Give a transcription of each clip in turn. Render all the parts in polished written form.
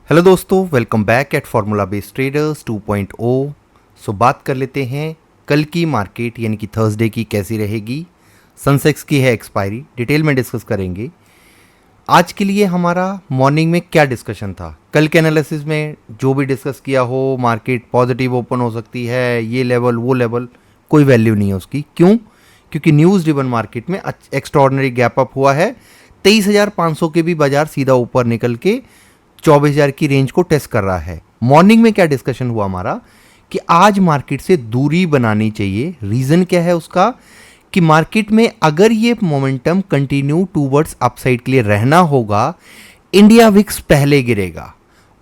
Hello दोस्तों, welcome back at formula based traders 2.0। सो बात कर लेते हैं कल की मार्केट यानी कि थर्सडे की कैसी रहेगी। सनसेक्स की है एक्सपायरी, डिटेल में डिस्कस करेंगे। आज के लिए हमारा मॉर्निंग में क्या डिस्कशन था, कल के एनालिसिस में जो भी डिस्कस किया हो, मार्केट पॉजिटिव ओपन हो सकती है, ये लेवल वो लेवल, कोई वैल्यू नहीं है उसकी। क्यों? क्योंकि न्यूज़ ड्रिवन मार्केट में एक्स्ट्रॉर्डनरी गैप अप हुआ है। 23,500 के भी बाजार सीधा ऊपर निकल के 24,000 की रेंज को टेस्ट कर रहा है। मॉर्निंग में क्या डिस्कशन हुआ हमारा कि आज मार्केट से दूरी बनानी चाहिए। रीज़न क्या है उसका कि मार्केट में अगर ये मोमेंटम कंटिन्यू टूवर्ड्स अपसाइड के लिए रहना होगा, इंडिया विक्स पहले गिरेगा।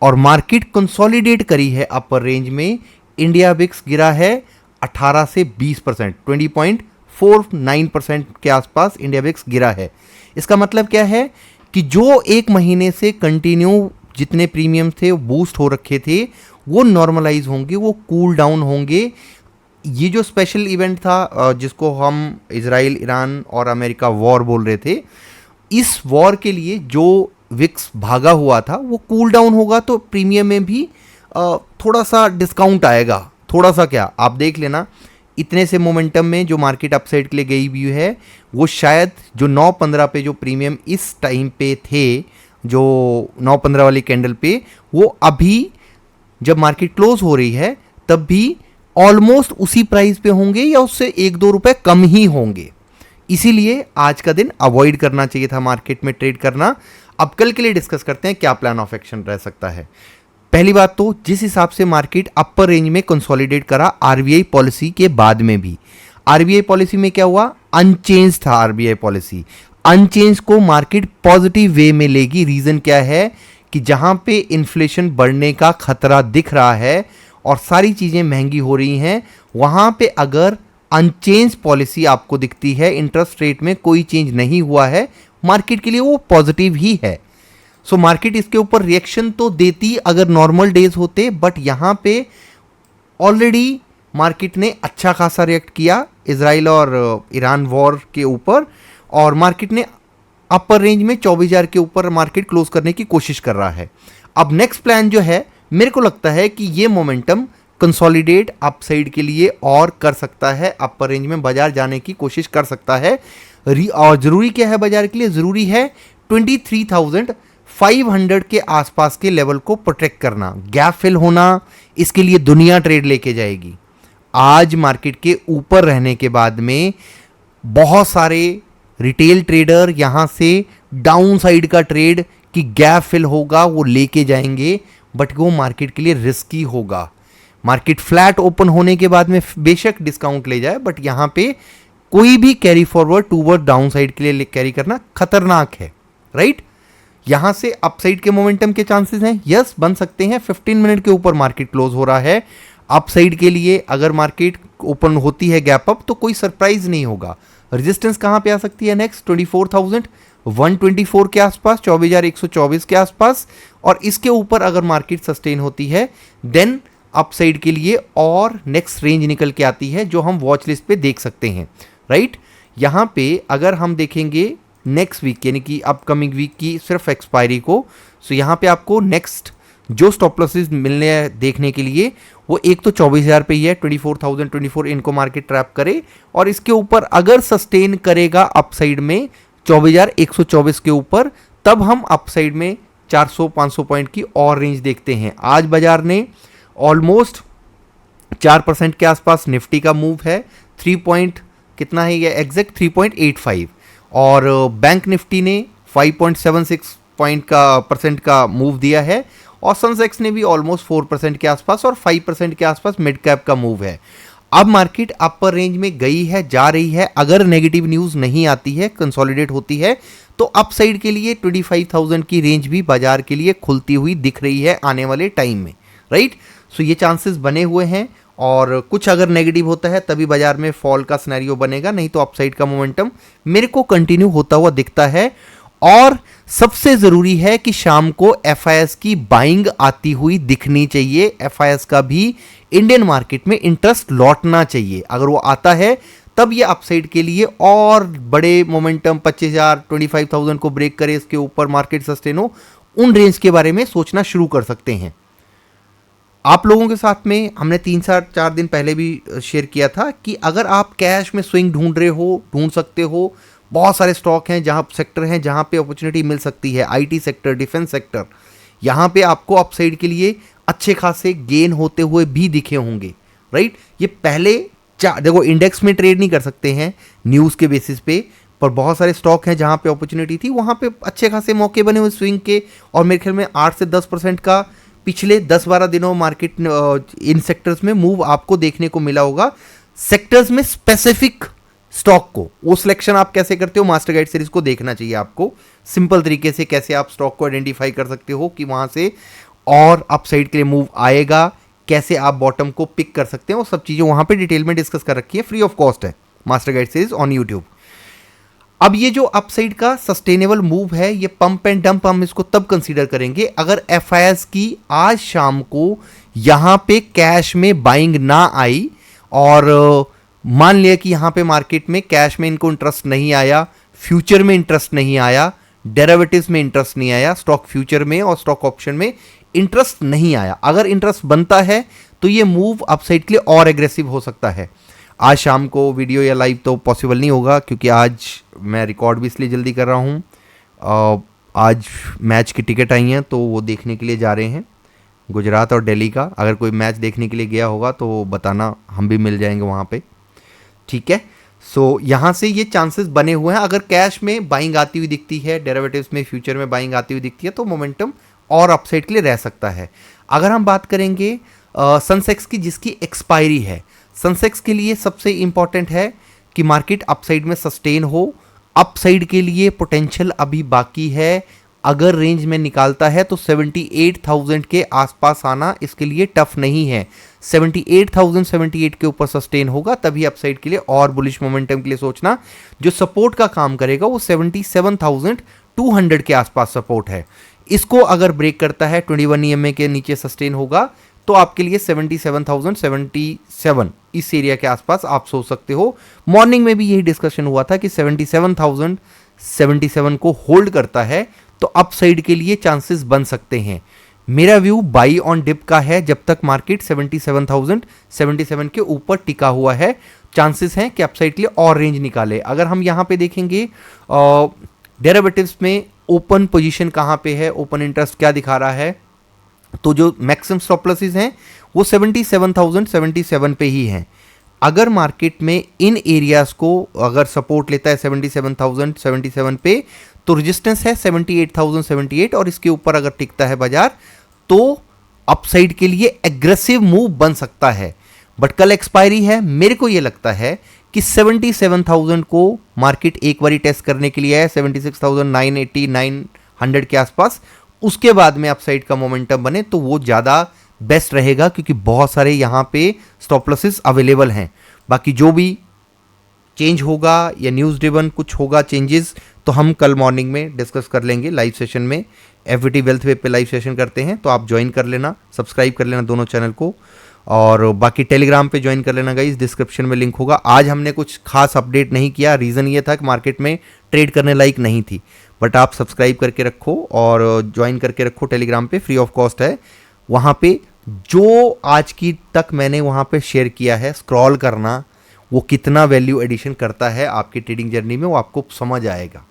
और मार्केट कंसोलिडेट करी है अपर रेंज में। इंडिया विक्स गिरा है 18 से 20%, 20.49% के आसपास इंडिया विक्स गिरा है। इसका मतलब क्या है कि जो एक महीने से कंटिन्यू जितने प्रीमियम थे वो बूस्ट हो रखे थे, वो नॉर्मलाइज होंगे, वो कूल डाउन होंगे। ये जो स्पेशल इवेंट था जिसको हम इजराइल, ईरान और अमेरिका वॉर बोल रहे थे, इस वॉर के लिए जो विक्स भागा हुआ था वो कूल डाउन होगा, तो प्रीमियम में भी थोड़ा सा डिस्काउंट आएगा। थोड़ा सा क्या, आप देख लेना, इतने से मोमेंटम में जो मार्केट अपसाइड के लिए गई भी है, वो शायद जो 9.15 पे जो प्रीमियम इस टाइम पे थे, जो 9.15 वाली कैंडल पे, वो अभी जब मार्केट क्लोज हो रही है तब भी ऑलमोस्ट उसी प्राइस पे होंगे या उससे 1-2 रुपए कम ही होंगे। इसीलिए आज का दिन अवॉइड करना चाहिए था मार्केट में ट्रेड करना। अब कल के लिए डिस्कस करते हैं क्या प्लान ऑफ एक्शन रह सकता है। पहली बात तो जिस हिसाब से मार्केट अपर रेंज में कंसोलिडेट करा आरबीआई पॉलिसी के बाद में भी, आरबीआई पॉलिसी में क्या हुआ, अनचेंज था आरबीआई पॉलिसी। अनचेंज को मार्केट पॉजिटिव वे में लेगी। रीजन क्या है कि जहां पे इन्फ्लेशन बढ़ने का खतरा दिख रहा है और सारी चीजें महंगी हो रही हैं, वहां पे अगर अनचेंज पॉलिसी आपको दिखती है, इंटरेस्ट रेट में कोई चेंज नहीं हुआ है, मार्केट के लिए वो पॉजिटिव ही है। सो मार्केट इसके ऊपर रिएक्शन तो देती अगर नॉर्मल डेज होते, बट यहां पे ऑलरेडी मार्केट ने अच्छा खासा रिएक्ट किया इजराइल और ईरान वॉर के ऊपर, और मार्केट ने अपर रेंज में 24,000 के ऊपर मार्केट क्लोज करने की कोशिश कर रहा है। अब नेक्स्ट प्लान जो है, मेरे को लगता है कि ये मोमेंटम कंसोलिडेट अपसाइड के लिए और कर सकता है, अपर रेंज में बाजार जाने की कोशिश कर सकता है। और जरूरी क्या है बाजार के लिए, जरूरी है 23,500 के आसपास के लेवल को प्रोटेक्ट करना, गैप फिल होना। इसके लिए दुनिया ट्रेड लेके जाएगी। आज मार्केट के ऊपर रहने के बाद में बहुत सारे रिटेल ट्रेडर यहां से डाउन साइड का ट्रेड कि गैप फिल होगा वो लेके जाएंगे, बट वो मार्केट के लिए रिस्की होगा। मार्केट फ्लैट ओपन होने के बाद में बेशक डिस्काउंट ले जाए, बट यहां पे कोई भी carry forward toward down side के लिए कैरी करना खतरनाक है, राइट। यहां से अपसाइड के मोमेंटम के चांसेस हैं, यस, बन सकते हैं। 15 मिनट के ऊपर मार्केट क्लोज हो रहा है। अपसाइड के लिए अगर मार्केट ओपन होती है गैप अप, तो कोई सरप्राइज नहीं होगा। रेजिस्टेंस कहां पे आ सकती है नेक्स्ट, 24,124 के आसपास, 24,124 के आसपास। और इसके ऊपर अगर मार्केट सस्टेन होती है, देन अपसाइड के लिए और नेक्स्ट रेंज निकल के आती है जो हम वॉच लिस्ट पे देख सकते हैं, राइट। यहां पे अगर हम देखेंगे नेक्स्ट वीक यानी कि अपकमिंग वीक की सिर्फ एक्सपायरी को, सो यहाँ पे आपको नेक्स्ट जो स्टॉप लॉसेस मिलने देखने के लिए, वो एक तो 24,000 पे ही है, 24,024 इनको मार्केट ट्रैप करे, और इसके ऊपर अगर सस्टेन करेगा अपसाइड में 24,124 के ऊपर, तब हम अपसाइड में 400-500 पॉइंट की और रेंज देखते हैं। आज बाजार ने ऑलमोस्ट 4% के आसपास निफ्टी का मूव है, 3 पॉइंट कितना है ये एग्जैक्ट 3.85, और बैंक निफ्टी ने 5.76 पॉइंट का परसेंट का मूव दिया है, और सेंसेक्स ने भी ऑलमोस्ट 4% के आसपास और 5% के आसपास मिड कैप का मूव है। अब मार्केट अपर रेंज में गई है, जा रही है। अगर नेगेटिव न्यूज़ नहीं आती है, कंसोलिडेट होती है, तो अपसाइड के लिए 25,000 की रेंज भी बाजार के लिए खुलती हुई दिख रही है आने वाले टाइम में, राइट। सो ये चांसेस बने हुए हैं, और कुछ अगर नेगेटिव होता है तभी बाजार में फॉल का सिनेरियो बनेगा, नहीं तो अपसाइड का मोमेंटम मेरे को कंटिन्यू होता हुआ दिखता है। और सबसे जरूरी है कि शाम को एफआईएस की बाइंग आती हुई दिखनी चाहिए। एफआईएस का भी इंडियन मार्केट में इंटरेस्ट लौटना चाहिए। अगर वो आता है तब ये अपसाइड के लिए और बड़े मोमेंटम 25,000 25,000 को ब्रेक करे, इसके ऊपर मार्केट सस्टेन हो, उन रेंज के बारे में सोचना शुरू कर सकते हैं। आप लोगों के साथ में हमने 3-4 दिन पहले भी शेयर किया था कि अगर आप कैश में स्विंग ढूंढ सकते हो, बहुत सारे स्टॉक हैं जहां सेक्टर हैं जहां पे अपॉर्चुनिटी मिल सकती है। आईटी सेक्टर, डिफेंस सेक्टर, यहां पे आपको अपसाइड के लिए अच्छे खासे गेन होते हुए भी दिखे होंगे, राइट। ये पहले देखो, इंडेक्स में ट्रेड नहीं कर सकते हैं न्यूज़ के बेसिस पे, पर बहुत सारे स्टॉक हैं जहां पे अपॉर्चुनिटी थी, वहां पे अच्छे खासे मौके बने हुए स्विंग के। और मेरे ख्याल में 8 से 10% का पिछले 10-12 दिनों मार्केट इन सेक्टर्स में मूव आपको देखने को मिला होगा। सेक्टर्स में स्पेसिफिक स्टॉक को, वो सिलेक्शन आप कैसे करते हो, मास्टर गाइड सीरीज को देखना चाहिए आपको। सिंपल तरीके से कैसे आप स्टॉक को आइडेंटिफाई कर सकते हो कि वहां से और अपसाइड के लिए मूव आएगा, कैसे आप बॉटम को पिक कर सकते हैं, वो सब चीज़ें वहां पे डिटेल में डिस्कस कर रखी है। फ्री ऑफ कॉस्ट है master guide series on YouTube. अब ये जो अपसाइड का सस्टेनेबल मूव है, ये पंप एंड डंप हम इसको तब कंसीडर करेंगे अगर एफआईएस की आज शाम को यहां पे कैश में बाइंग ना आई और मान लिया कि यहां पे मार्केट में कैश में इनको इंटरेस्ट नहीं आया, फ्यूचर में इंटरेस्ट नहीं आया, डेरिवेटिव्स में इंटरेस्ट नहीं आया, स्टॉक फ्यूचर में और स्टॉक ऑप्शन में इंटरेस्ट नहीं आया। अगर इंटरेस्ट बनता है तो ये मूव अपसाइड के लिए और एग्रेसिव हो सकता है। आज शाम को वीडियो या लाइव तो पॉसिबल नहीं होगा, क्योंकि आज मैं रिकॉर्ड भी इसलिए जल्दी कर रहा हूँ। आज मैच की टिकट आई हैं तो वो देखने के लिए जा रहे हैं, गुजरात और दिल्ली का। अगर कोई मैच देखने के लिए गया होगा तो बताना, हम भी मिल जाएंगे वहाँ पे, ठीक है। सो यहाँ से ये चांसेस बने हुए हैं। अगर कैश में बाइंग आती हुई दिखती है, डेरिवेटिव्स में फ्यूचर में बाइंग आती हुई दिखती है, तो मोमेंटम और अपसाइड के लिए रह सकता है। अगर हम बात करेंगे सनसेक्स की, जिसकी एक्सपायरी है, सनसेक्स के लिए सबसे इंपॉर्टेंट है कि मार्केट अपसाइड में सस्टेन हो। अपसाइड के लिए पोटेंशियल अभी बाकी है। अगर रेंज में निकालता है तो 78,000 के आसपास आना इसके लिए टफ नहीं है। 78,078 के ऊपर सस्टेन होगा तभी अपसाइड के लिए और बुलिश मोमेंटम के लिए सोचना। जो सपोर्ट का काम करेगा वो 77,200 के आसपास सपोर्ट है। इसको अगर ब्रेक करता है, 21 EMA के नीचे सस्टेन होगा, तो आपके लिए 77,077 इस एरिया के आसपास आप सोच सकते हो। मॉर्निंग में भी यही डिस्कशन हुआ था कि 77,077 को होल्ड करता है तो अपसाइड के लिए चांसेस बन सकते हैं। मेरा व्यू बाई ऑन डिप का है। जब तक मार्केट 77,077 के ऊपर टिका हुआ है, चांसेस हैं कि अपसाइड के लिए और रेंज निकाले। अगर हम यहां पे देखेंगे डेरिवेटिव्स में ओपन पोजीशन कहां पे है, ओपन इंटरेस्ट क्या दिखा रहा है, तो जो मैक्सिमम स्टॉप लॉसेस हैं वो 77,077 पे ही हैं। अगर मार्केट में इन एरियाज को अगर सपोर्ट लेता है 77,077 पे, तो रेजिस्टेंस है 78,078 और इसके ऊपर अगर टिकता है बाजार तो अपसाइड के लिए एग्रेसिव मूव बन सकता है। बट कल एक्सपायरी है, मेरे को ये लगता है कि 77,000 को मार्केट एक बारी टेस्ट करने के लिए है, 76,980 900 के आसपास। उसके बाद में अपसाइड का मोमेंटम बने तो वो ज़्यादा बेस्ट रहेगा, क्योंकि बहुत सारे यहाँ पे स्टॉप लॉसेस अवेलेबल हैं। बाकी जो भी चेंज होगा या न्यूज़ ड्रिवन कुछ होगा चेंजेस, तो हम कल मॉर्निंग में डिस्कस कर लेंगे लाइव सेशन में। एफवीटी वेल्थ वेब पे लाइव सेशन करते हैं, तो आप ज्वाइन कर लेना, सब्सक्राइब कर लेना दोनों चैनल को, और बाकी टेलीग्राम पे ज्वाइन कर लेना गाइस, डिस्क्रिप्शन में लिंक होगा। आज हमने कुछ खास अपडेट नहीं किया, रीज़न ये था कि मार्केट में ट्रेड करने लायक नहीं थी। बट आप सब्सक्राइब करके रखो और ज्वाइन करके रखो टेलीग्राम पे, फ्री ऑफ कॉस्ट है। वहाँ पे जो आज की तक मैंने वहाँ पे शेयर किया है, स्क्रॉल करना, वो कितना वैल्यू एडिशन करता है आपकी ट्रेडिंग जर्नी में, वो आपको समझ आएगा।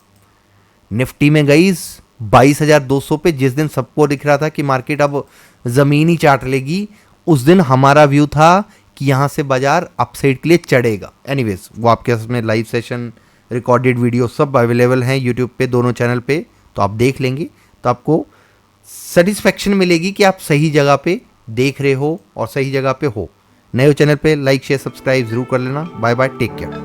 निफ्टी में गाइस 22,200 पे जिस दिन सबको दिख रहा था कि मार्केट अब ज़मीन ही चाट लेगी, उस दिन हमारा व्यू था कि यहाँ से बाजार अपसाइड के लिए चढ़ेगा। एनीवेज, वो आपके पास में लाइव सेशन, रिकॉर्डेड वीडियो सब अवेलेबल हैं यूट्यूब पे, दोनों चैनल पे, तो आप देख लेंगे तो आपको सेटिस्फेक्शन मिलेगी कि आप सही जगह पे देख रहे हो और सही जगह पे हो। नए चैनल पे लाइक शेयर सब्सक्राइब जरूर कर लेना। Bye bye, take care.